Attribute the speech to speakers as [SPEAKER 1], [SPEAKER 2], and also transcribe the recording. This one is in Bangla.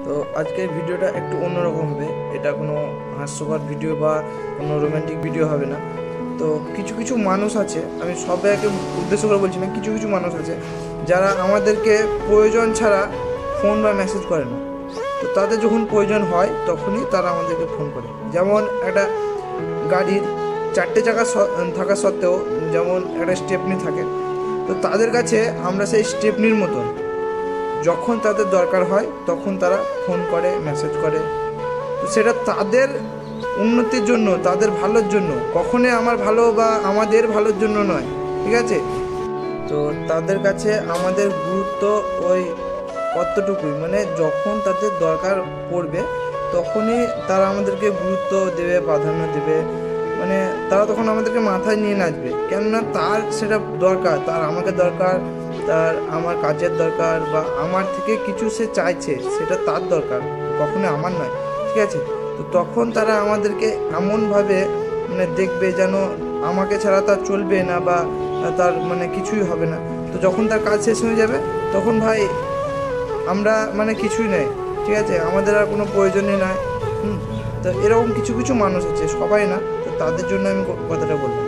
[SPEAKER 1] তো আজকের ভিডিওটা একটু অন্যরকম হবে। এটা কোনো হাস্যকর ভিডিও বা কোনো রোম্যান্টিক ভিডিও হবে না। তো কিছু কিছু মানুষ আছে, আমি সবাইকে উদ্দেশ্য করে বলছি না, কিছু কিছু মানুষ আছে যারা আমাদেরকে প্রয়োজন ছাড়া ফোন বা মেসেজ করে না। তো তাদের যখন প্রয়োজন হয় তখনই তারা আমাদেরকে ফোন করে। যেমন একটা গাড়ির 4টে চাকা থাকা সত্ত্বেও যেমন একটা স্টেপনি থাকে, তো তাদের কাছে আমরা সেই স্টেপনির মতন। যখন তাদের দরকার হয় তখন তারা ফোন করে, মেসেজ করে। তো সেটা তাদের উন্নতির জন্য, তাদের ভালোর জন্য, কখনোই আমার ভালো বা আমাদের ভালোর জন্য নয়, ঠিক আছে? তো তাদের কাছে আমাদের গুরুত্ব ওই কতটুকুই, মানে যখন তাদের দরকার পড়বে তখনই তারা আমাদেরকে গুরুত্ব দেবে, প্রাধান্য দেবে। মানে তারা তখন আমাদেরকে মাথায় নিয়ে নাচবে, কেননা তার সেটা দরকার, তার আমাকে দরকার, তার আমার কাজের দরকার, বা আমার থেকে কিছু সে চাইছে, সেটা তার দরকার, কখনো আমার নয়, ঠিক আছে? তো তখন তারা আমাদেরকে এমনভাবে মানে দেখবে যেন আমাকে ছাড়া তার চলবে না, বা তার মানে কিছুই হবে না। তো যখন তার কাজ শেষ হয়ে যাবে তখন ভাই আমরা মানে কিছুই নেই, ঠিক আছে? আমাদের আর কোনো প্রয়োজনই নয়। তো এরকম কিছু কিছু মানুষ আছে, সবাই না, তো তাদের জন্য আমি কথাটা বললাম।